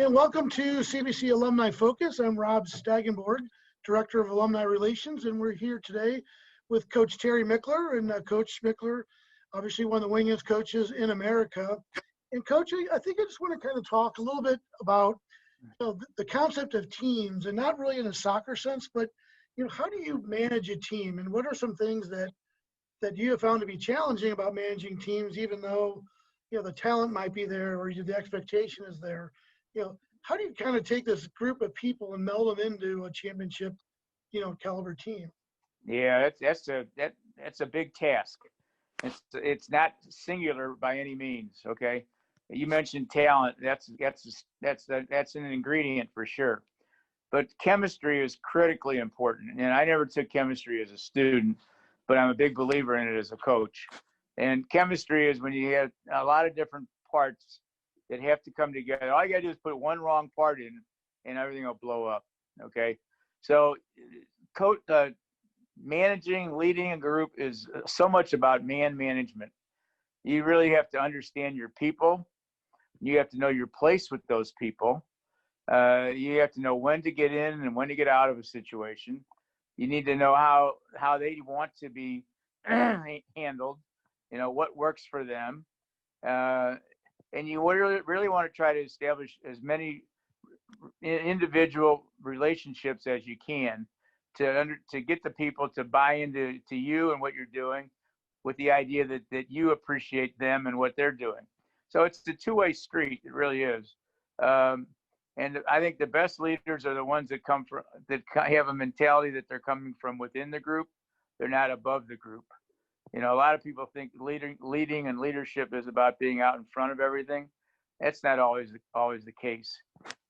And welcome to CBC Alumni Focus. I'm Rob Stagenborg, Director of Alumni Relations, and we're here today with Coach Terry Michler. And Coach Michler, obviously one of the winningest coaches in America. And Coach, I think I just want to kind of talk a little bit about the concept of teams, and not really in a soccer sense, but how do you manage a team, and what are some things that you have found to be challenging about managing teams, even though the talent might be there or the expectation is there? How do you kind of take this group of people and meld them into a championship, caliber team? Yeah, that's a big task. It's not singular by any means. Okay, you mentioned talent. That's an ingredient for sure. But chemistry is critically important. And I never took chemistry as a student, but I'm a big believer in it as a coach. And chemistry is when you have a lot of different parts that have to come together. All you got to do is put one wrong part in, and everything will blow up. Okay, so managing, leading a group is so much about man management. You really have to understand your people. You have to know your place with those people. You have to know when to get in and when to get out of a situation. You need to know how they want to be handled. What works for them. And you really want to try to establish as many individual relationships as you can to get the people to buy into you and what you're doing, with the idea that you appreciate them and what they're doing. So it's a two-way street. It really is. And I think the best leaders are the ones that have a mentality that they're coming from within the group. They're not above the group. A lot of people think leading and leadership is about being out in front of everything. That's not always the case.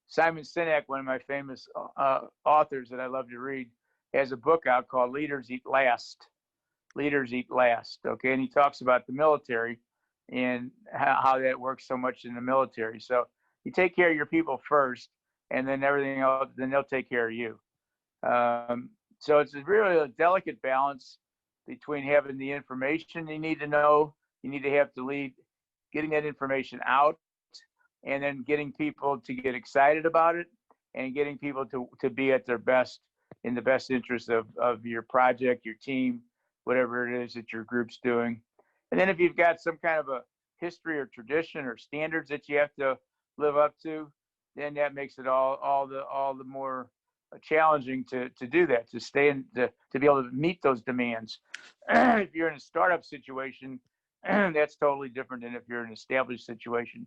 Simon Sinek, one of my famous authors that I love to read, has a book out called Leaders Eat Last. Leaders Eat Last. Okay, and he talks about the military and how that works so much in the military. So you take care of your people first, and then everything else, then they'll take care of you. So it's really a delicate balance between having the information you need to know, you need to have to lead, getting that information out, and then getting people to get excited about it, and getting people to be at their best, in the best interest of your project, your team, whatever it is that your group's doing. And then if you've got some kind of a history or tradition or standards that you have to live up to, then that makes it all the more challenging to do that, to stay in, to be able to meet those demands. If you're in a startup situation, that's totally different than if you're in an established situation.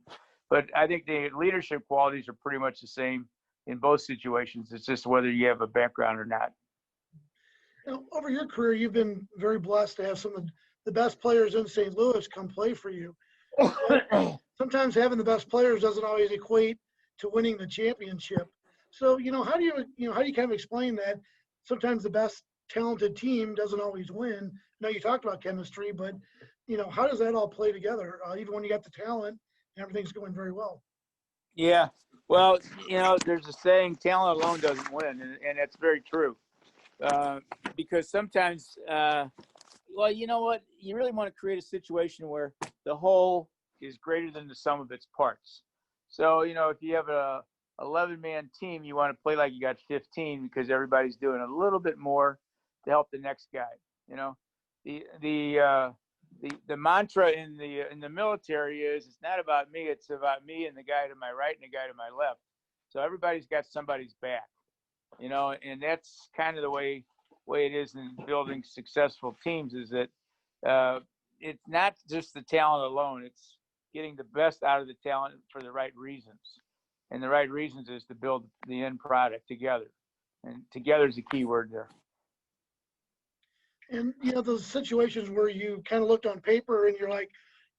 But I think the leadership qualities are pretty much the same in both situations. It's just whether you have a background or not. Over your career, you've been very blessed to have some of the best players in St. Louis come play for you. Sometimes having the best players doesn't always equate to winning the championship. So, how do you kind of explain that sometimes the best talented team doesn't always win? Now, you talked about chemistry, but, how does that all play together, even when you got the talent and everything's going very well? Yeah. Well, there's a saying, talent alone doesn't win, and that's very true. Because sometimes, you know what? You really want to create a situation where the whole is greater than the sum of its parts. So, if you have a 11-man team, you want to play like you got 15 because everybody's doing a little bit more to help the next guy. The mantra in the military is, it's not about me, it's about me and the guy to my right and the guy to my left. So everybody's got somebody's back, and that's kind of the way it is in building successful teams, is that it's not just the talent alone, it's getting the best out of the talent for the right reasons. And the right reasons is to build the end product together. And together is the key word there. And, those situations where you kind of looked on paper and you're like,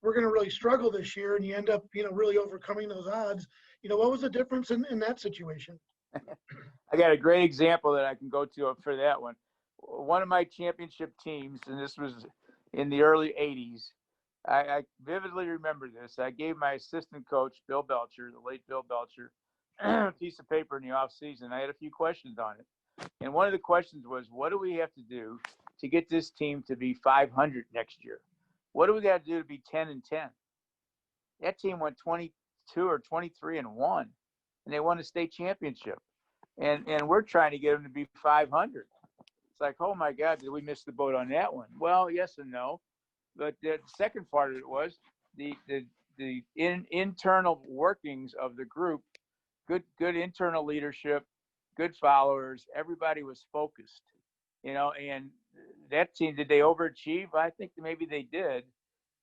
we're going to really struggle this year, and you end up, really overcoming those odds. What was the difference in that situation? I got a great example that I can go to for that one. One of my championship teams, and this was in the early 80s, I vividly remember this. I gave my assistant coach, Bill Belcher, the late Bill Belcher, a piece of paper in the off season. I had a few questions on it. And one of the questions was, what do we have to do to get this team to be 500 next year? What do we got to do to be 10-10? That team went 22 or 23-1. and they won a state championship. And we're trying to get them to be 500. It's like, oh my God, did we miss the boat on that one? Well, yes and no. But the second part of it was the internal workings of the group, good internal leadership, good followers. Everybody was focused, and that team, did they overachieve? I think maybe they did,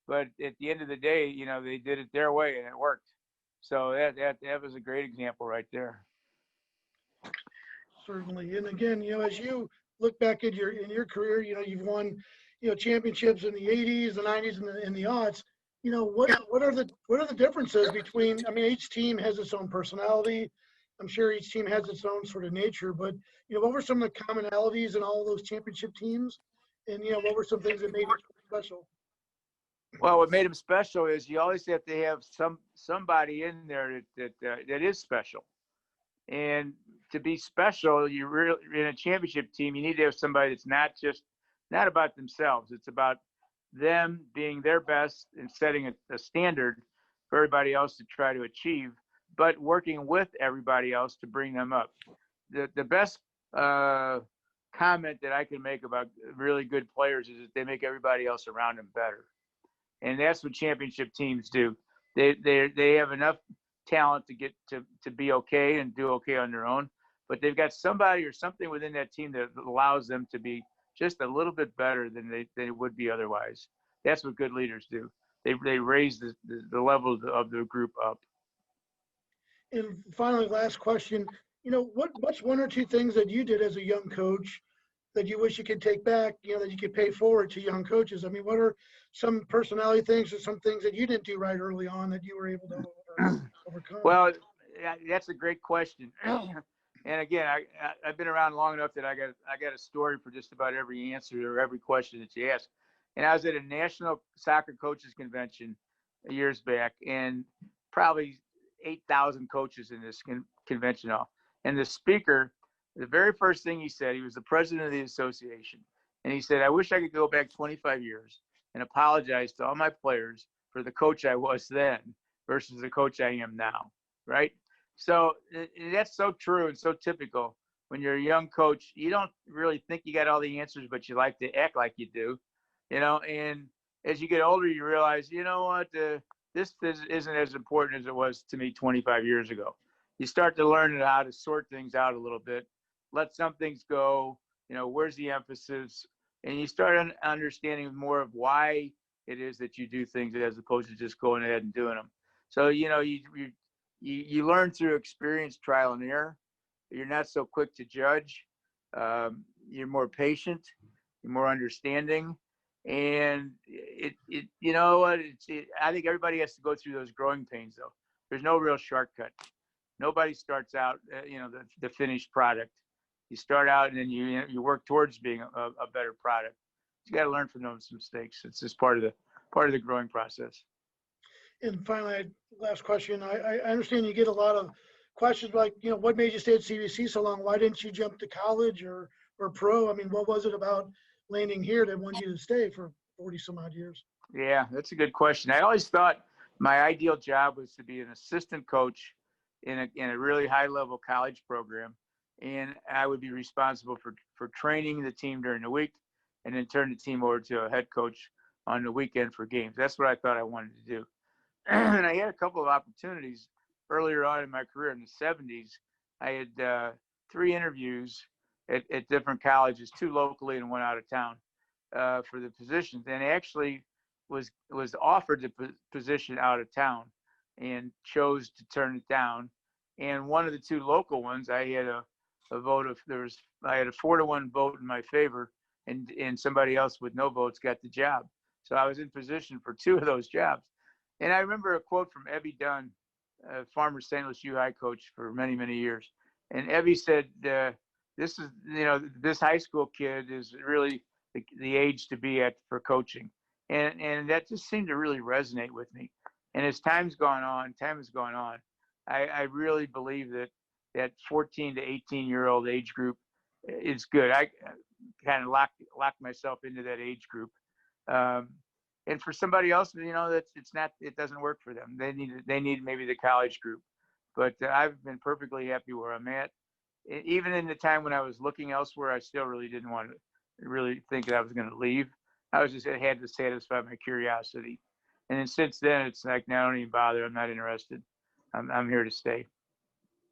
but at the end of the day, they did it their way and it worked. So that was a great example right there. Certainly. And again, as you look back at your career, you've won, championships in the 80s, the 90s, and the aughts. What are the differences between? I mean, each team has its own personality. I'm sure each team has its own sort of nature. But what were some of the commonalities in all those championship teams? And what were some things that made it special? Well, what made them special is you always have to have somebody in there that is special. And to be special, in a championship team, you need to have somebody that's not about themselves. It's about them being their best and setting a standard for everybody else to try to achieve, but working with everybody else to bring them up. The best comment that I can make about really good players is that they make everybody else around them better. And that's what championship teams do. They have enough talent to get to be okay and do okay on their own, but they've got somebody or something within that team that allows them to be just a little bit better than they would be otherwise. That's what good leaders do. They raise the level of the group up. And finally, last question, what's one or two things that you did as a young coach that you wish you could take back, that you could pay forward to young coaches? I mean, what are some personality things or some things that you didn't do right early on that you were able to overcome? Well, that's a great question. And again, I've been around long enough that I got a story for just about every answer or every question that you ask. And I was at a national soccer coaches convention years back, and probably 8,000 coaches in this convention hall. And the speaker, the very first thing he said, he was the president of the association, and he said, "I wish I could go back 25 years and apologize to all my players for the coach I was then versus the coach I am now." Right? So that's so true and so typical. When you're a young coach, you don't really think you got all the answers, but you like to act like you do, and as you get older, you realize, what, this isn't as important as it was to me 25 years ago. You start to learn how to sort things out a little bit, let some things go, where's the emphasis, and you start understanding more of why it is that you do things as opposed to just going ahead and doing them. So, you learn through experience, trial and error. You're not so quick to judge. You're more patient, you're more understanding. And I think everybody has to go through those growing pains, though. There's no real shortcut. Nobody starts out, the finished product. You start out and then you work towards being a better product. You got to learn from those mistakes. It's just part of the growing process. And finally, last question. I understand you get a lot of questions like, what made you stay at CBC so long? Why didn't you jump to college or pro? I mean, what was it about landing here that wanted you to stay for 40 some odd years? Yeah, that's a good question. I always thought my ideal job was to be an assistant coach in a really high level college program. And I would be responsible for training the team during the week and then turn the team over to a head coach on the weekend for games. That's what I thought I wanted to do. And I had a couple of opportunities earlier on in my career in the 70s. I had 3 interviews at different colleges, 2 locally and 1 out of town, for the positions. And I actually was offered the position out of town and chose to turn it down. And one of the 2 local ones, I had a vote of, I had a 4-1 vote in my favor, and somebody else with no votes got the job. So I was in position for 2 of those jobs. And I remember a quote from Evie Dunn, former St. Louis U High coach for many, many years. And Evie said, this is, this high school kid is really the age to be at for coaching. And that just seemed to really resonate with me. And as time has gone on, I really believe that 14 to 18-year-old age group is good. I kind of locked myself into that age group. And for somebody else, it doesn't work for them. They need maybe the college group. but I've been perfectly happy where I'm at. Even in the time when I was looking elsewhere, I still really didn't want to really think that I was going to leave. I had to satisfy my curiosity. And then since then, it's like, now I don't even bother. I'm not interested. I'm here to stay.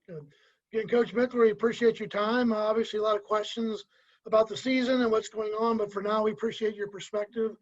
Good. Again, Coach Michler, we appreciate your time. Obviously, a lot of questions about the season and what's going on, but for now, we appreciate your perspective